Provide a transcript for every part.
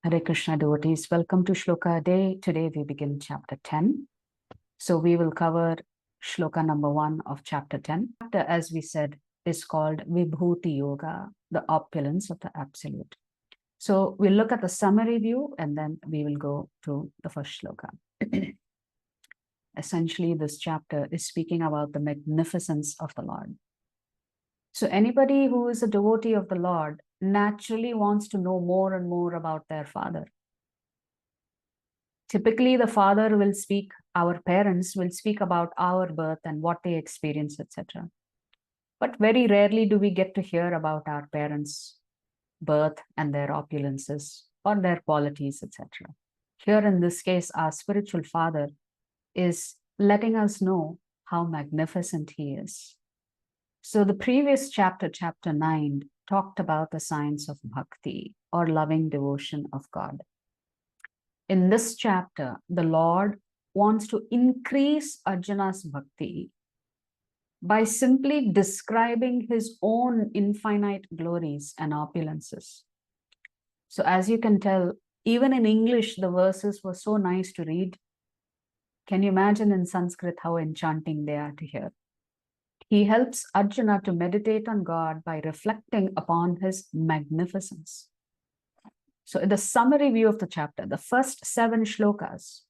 Hare Krishna devotees, welcome to Shloka Day. Today we begin chapter 10. So we will cover Shloka number 1 of chapter 10. Chapter, as we said, is called Vibhuti Yoga, the opulence of the Absolute. So we'll look at the summary view and then we will go to the first shloka. Essentially, this chapter is speaking about the magnificence of the Lord. So anybody who is a devotee of the Lord naturally wants to know more and more about their Father. Typically, the Father will speak, our parents will speak about our birth and what they experience, etc. But very rarely do we get to hear about our parents' birth and their opulences or their qualities, etc. Here in this case, our spiritual Father is letting us know how magnificent He is. So the previous chapter, chapter 9, talked about the science of bhakti or loving devotion of God. In this chapter, the Lord wants to increase Arjuna's bhakti by simply describing His own infinite glories and opulences. So as you can tell, even in English, the verses were so nice to read. Can you imagine in Sanskrit how enchanting they are to hear? He helps Arjuna to meditate on God by reflecting upon His magnificence. So in the summary view of the chapter, the first 7 shlokas,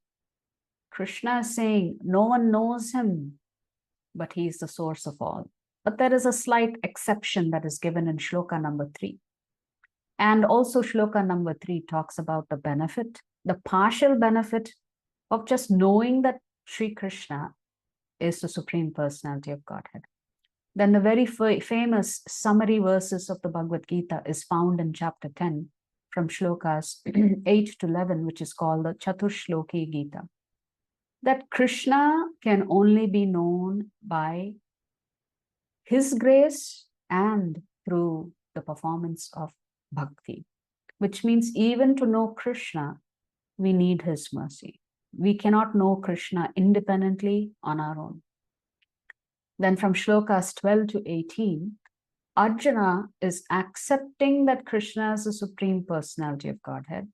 Krishna is saying, no one knows Him, but He is the source of all. But there is a slight exception that is given in shloka number 3. And also shloka number 3 talks about the benefit, the partial benefit of just knowing that Sri Krishna is the Supreme Personality of Godhead. Then the very famous summary verses of the Bhagavad Gita is found in chapter 10 from shlokas 8 to 11, which is called the Chaturshloki Gita. That Krishna can only be known by His grace and through the performance of bhakti, which means even to know Krishna, we need His mercy. We cannot know Krishna independently on our own. Then from shlokas 12 to 18, Arjuna is accepting that Krishna is the Supreme Personality of Godhead.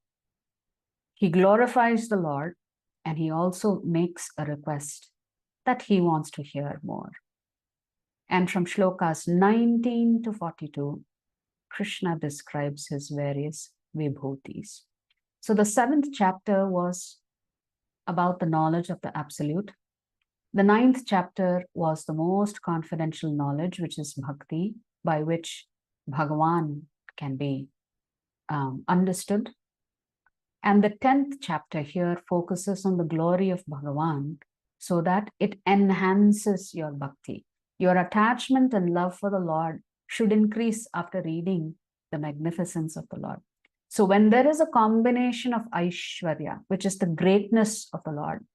He glorifies the Lord and he also makes a request that he wants to hear more. And from shlokas 19 to 42, Krishna describes his various vibhutis. So the 7th chapter was about the knowledge of the Absolute. The 9th chapter was the most confidential knowledge, which is bhakti, by which Bhagavan can be understood. And the 10th chapter here focuses on the glory of Bhagavan so that it enhances your bhakti. Your attachment and love for the Lord should increase after reading the magnificence of the Lord. So when there is a combination of Aishwarya, which is the greatness of the Lord,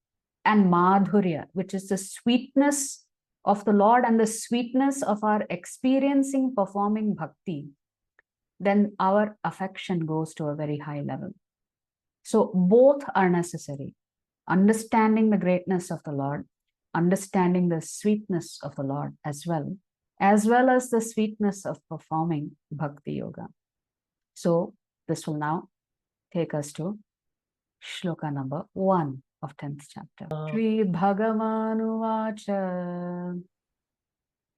and Madhurya, which is the sweetness of the Lord and the sweetness of our experiencing, performing bhakti, then our affection goes to a very high level. So both are necessary. Understanding the greatness of the Lord, understanding the sweetness of the Lord as well as the sweetness of performing bhakti yoga. So this will now take us to shloka number 1 of 10th chapter. Sri Bhagavan Uvacha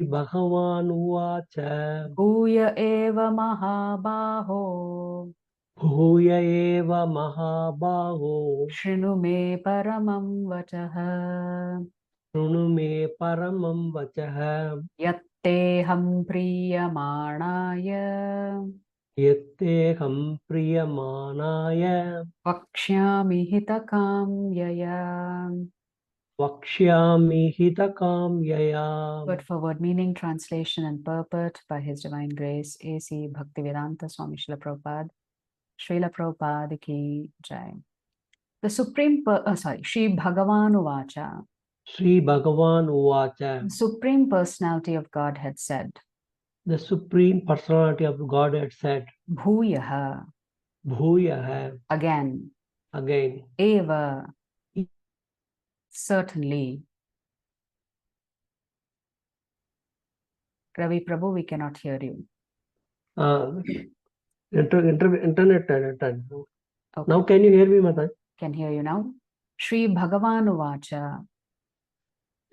Bhagavan Uvacha Bhuya eva mahabaho Bhuya eva mahabaho Shrinu me paramam vachaha Shrunu me paramam vachaha Yatteham priyamanaya Yatteham priyamanaya Vakshyami hitakam yaya. Vakshyami hitakam yaya. Word for word meaning, translation and purport by His Divine Grace, A.C. Bhaktivedanta Swami Srila Prabhupada. Srila Prabhupada ki jai. The Supreme, Sri Bhagavan Uvacha. Sri Bhagavan Uvacha. The Supreme Personality of Godhead said. The Supreme Personality of Godhead said. Bhuyaha. Bhuyaha. Again. Again. Eva. Certainly. Ravi Prabhu, we cannot hear you. Internet. Okay. Now can you hear me, Mataji? Can hear you now. Sri Bhagavan Vacha,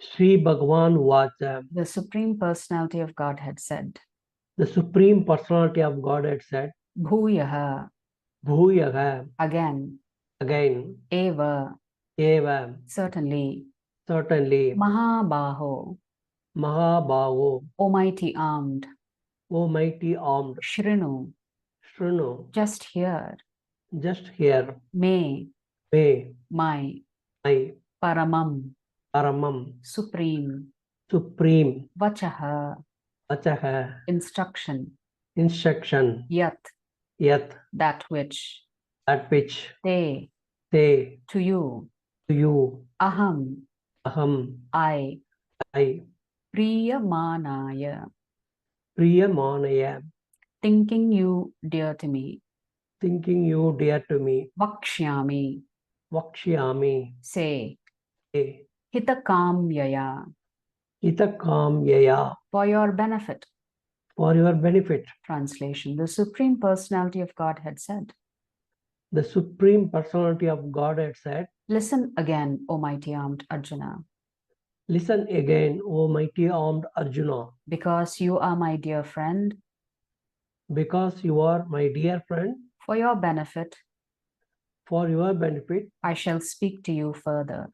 Sri Bhagavan Vacha, the Supreme Personality of Godhead said, the Supreme Personality of Godhead said, Bhuyaha, Bhuyaha, again, again, Eva, Eva, certainly, certainly, Mahabaho, Mahabhavo, almighty armed, O mighty armed, Shrinu, Shrunu, just here, just here, may, may, my, my, Paramam, Paramam, supreme, Supreme, Vachaha, Vachaha, instruction, instruction, Yat, Yat, that which, that which Te, say to you, to you, Aham, Aham, I, I, Priyamanaya, Priyamanaya, thinking you dear to me, thinking you dear to me, Vakshyami, Vakshyami, say, say, Hitakamyaya, Hitakamyaya, for your benefit. for your benefit. Translation, the Supreme Personality of Godhead said, The Supreme Personality of Godhead said, listen again, O mighty armed Arjuna, listen again, O mighty armed Arjuna, because you are my dear friend, because you are my dear friend, for your benefit, for your benefit, I shall speak to you further,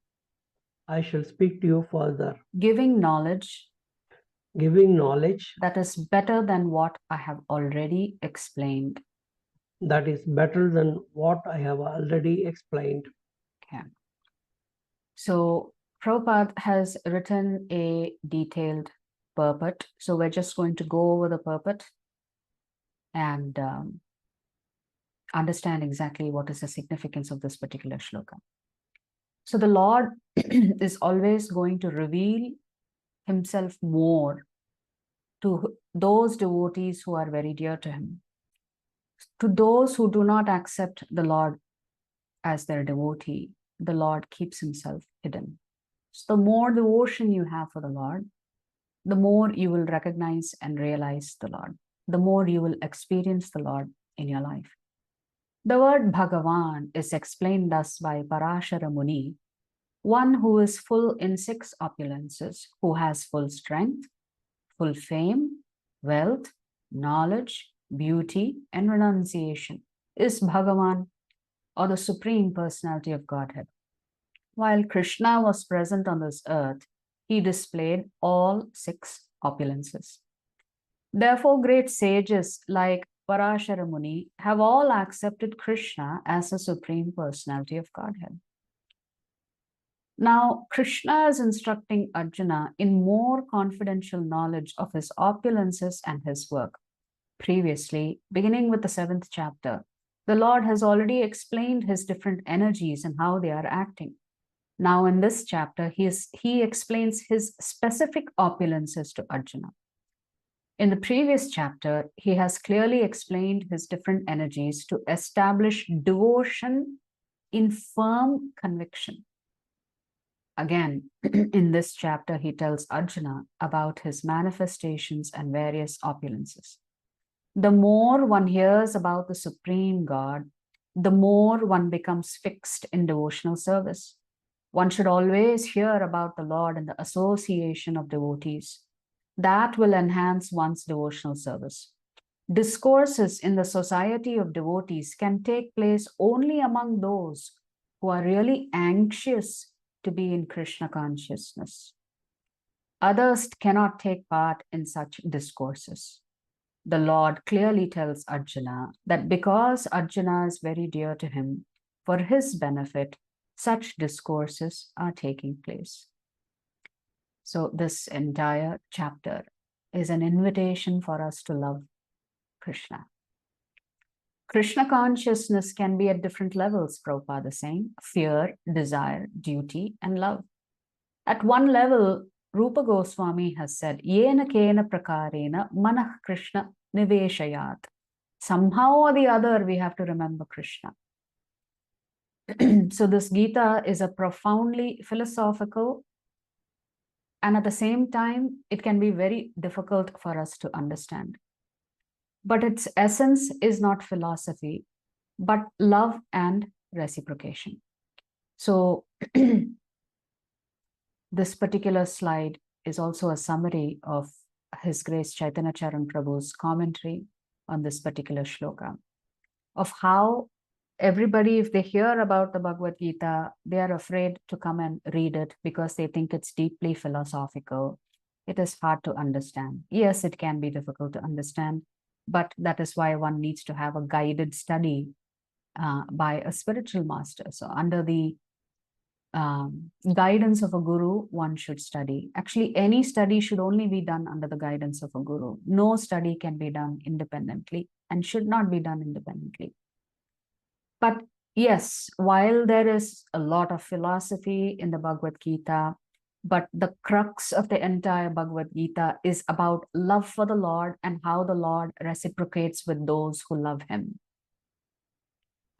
I shall speak to you further, giving knowledge giving knowledge that is better than what I have already explained. that is better than what I have already explained. Okay. So Prabhupada has written a detailed purport. So we're just going to go over the purport and understand exactly what is the significance of this particular shloka. So the Lord is always going to reveal himself more to those devotees who are very dear to him. To those who do not accept the Lord as their devotee, the Lord keeps himself hidden. So the more devotion you have for the Lord, the more you will recognize and realize the Lord, the more you will experience the Lord in your life. The word Bhagavan is explained thus by Parashara Muni, one who is full in 6 opulences, who has full strength, full fame, wealth, knowledge, beauty, and renunciation, is Bhagavan, or the Supreme Personality of Godhead. While Krishna was present on this earth, he displayed all 6 opulences. Therefore, great sages like Parashara Muni have all accepted Krishna as the Supreme Personality of Godhead. Now, Krishna is instructing Arjuna in more confidential knowledge of his opulences and his work. Previously, beginning with the 7th chapter, the Lord has already explained his different energies and how they are acting. Now, in this chapter, he explains his specific opulences to Arjuna. In the previous chapter, he has clearly explained his different energies to establish devotion in firm conviction. Again, in this chapter, he tells Arjuna about his manifestations and various opulences. The more one hears about the Supreme God, the more one becomes fixed in devotional service. One should always hear about the Lord and the association of devotees. That will enhance one's devotional service. Discourses in the society of devotees can take place only among those who are really anxious to be in Krishna consciousness. Others cannot take part in such discourses. The Lord clearly tells Arjuna that because Arjuna is very dear to him, for his benefit, such discourses are taking place. So this entire chapter is an invitation for us to love Krishna. Krishna consciousness can be at different levels, Prabhupada is saying: fear, desire, duty, and love. At one level, Rupa Goswami has said, Yena kena prakarena manah Krishna niveshayat. Somehow or the other, we have to remember Krishna. So this Gita is a profoundly philosophical, and at the same time, it can be very difficult for us to understand. But its essence is not philosophy, but love and reciprocation. So this particular slide is also a summary of His Grace Chaitanya Charan Prabhu's commentary on this particular shloka, of how everybody, if they hear about the Bhagavad Gita, they are afraid to come and read it because they think it's deeply philosophical. It is hard to understand. Yes, it can be difficult to understand, but that is why one needs to have a guided study by a spiritual master. So under the guidance of a guru, one should study. Actually, any study should only be done under the guidance of a guru. No study can be done independently and should not be done independently. But yes, while there is a lot of philosophy in the Bhagavad Gita, but the crux of the entire Bhagavad Gita is about love for the Lord and how the Lord reciprocates with those who love him.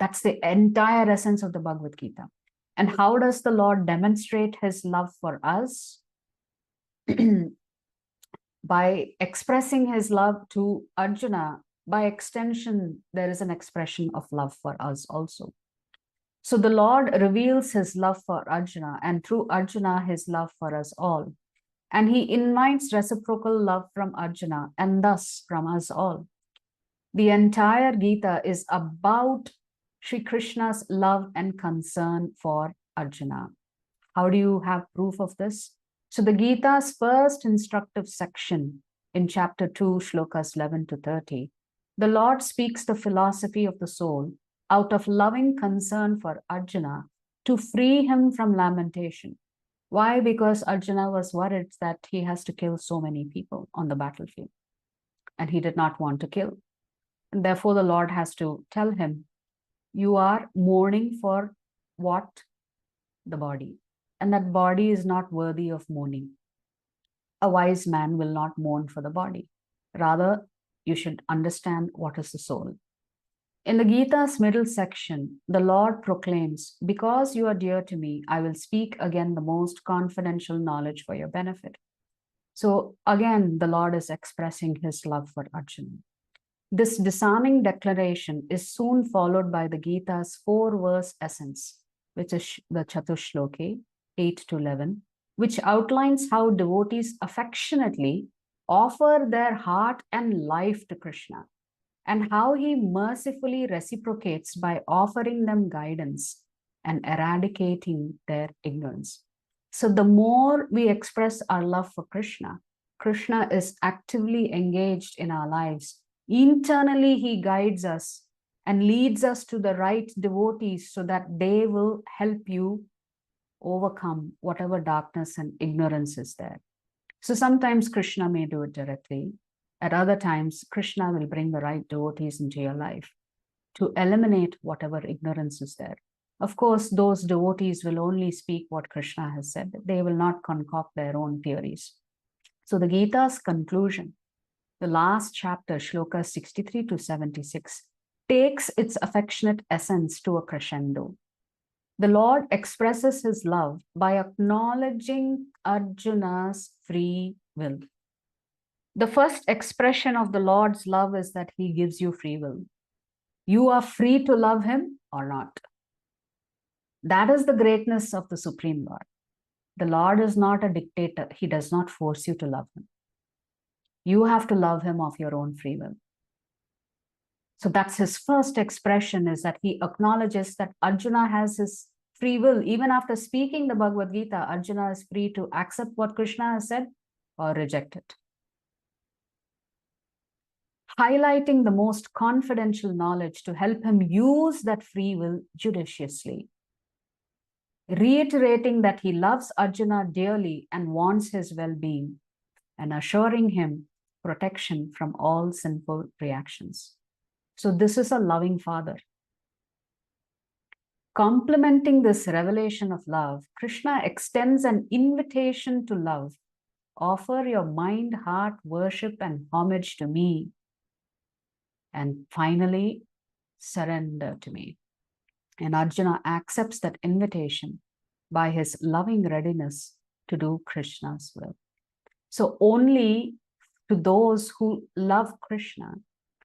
That's the entire essence of the Bhagavad Gita. And how does the Lord demonstrate his love for us? By expressing his love to Arjuna. By extension, there is an expression of love for us also. So the Lord reveals his love for Arjuna, and through Arjuna, his love for us all. And he invites reciprocal love from Arjuna, and thus from us all. The entire Gita is about Sri Krishna's love and concern for Arjuna. How do you have proof of this? So the Gita's first instructive section in chapter 2, shlokas 11 to 30, the Lord speaks the philosophy of the soul out of loving concern for Arjuna to free him from lamentation. Why? Because Arjuna was worried that he has to kill so many people on the battlefield, and he did not want to kill. And therefore, the Lord has to tell him, you are mourning for what? The body. And that body is not worthy of mourning. A wise man will not mourn for the body. Rather, you should understand what is the soul. In the Gita's middle section, the Lord proclaims, because you are dear to me, I will speak again the most confidential knowledge for your benefit. So again, the Lord is expressing his love for Arjuna. This disarming declaration is soon followed by the Gita's 4-verse essence, which is the Chatushloki, 8 to 11, which outlines how devotees affectionately offer their heart and life to Krishna, and how he mercifully reciprocates by offering them guidance and eradicating their ignorance. So the more we express our love for Krishna, Krishna is actively engaged in our lives. Internally, he guides us and leads us to the right devotees so that they will help you overcome whatever darkness and ignorance is there. So sometimes Krishna may do it directly. At other times, Krishna will bring the right devotees into your life to eliminate whatever ignorance is there. Of course, those devotees will only speak what Krishna has said. They will not concoct their own theories. So the Gita's conclusion, the last chapter, shloka 63 to 76, takes its affectionate essence to a crescendo. The Lord expresses his love by acknowledging Arjuna's free will. The first expression of the Lord's love is that he gives you free will. You are free to love him or not. That is the greatness of the Supreme Lord. The Lord is not a dictator. He does not force you to love him. You have to love him of your own free will. So that's his first expression, is that he acknowledges that Arjuna has his free will. Even after speaking the Bhagavad Gita, Arjuna is free to accept what Krishna has said or reject it. Highlighting the most confidential knowledge to help him use that free will judiciously. Reiterating that he loves Arjuna dearly and wants his well-being, and assuring him protection from all sinful reactions. So this is a loving father. Complementing this revelation of love, Krishna extends an invitation to love. Offer your mind, heart, worship, and homage to me. And finally, surrender to me. And Arjuna accepts that invitation by his loving readiness to do Krishna's will. So only to those who love Krishna,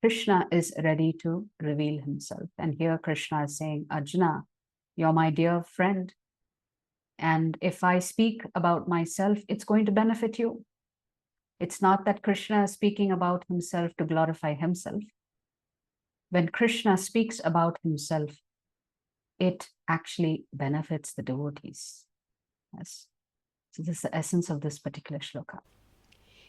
Krishna is ready to reveal himself. And here Krishna is saying, Arjuna, you're my dear friend. And if I speak about myself, it's going to benefit you. It's not that Krishna is speaking about himself to glorify himself. When Krishna speaks about himself, it actually benefits the devotees. Yes. So this is the essence of this particular shloka.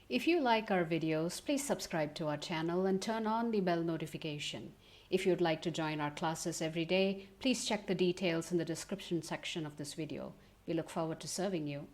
If you like our videos, please subscribe to our channel and turn on the bell notification. If you'd like to join our classes every day, please check the details in the description section of this video. We look forward to serving you.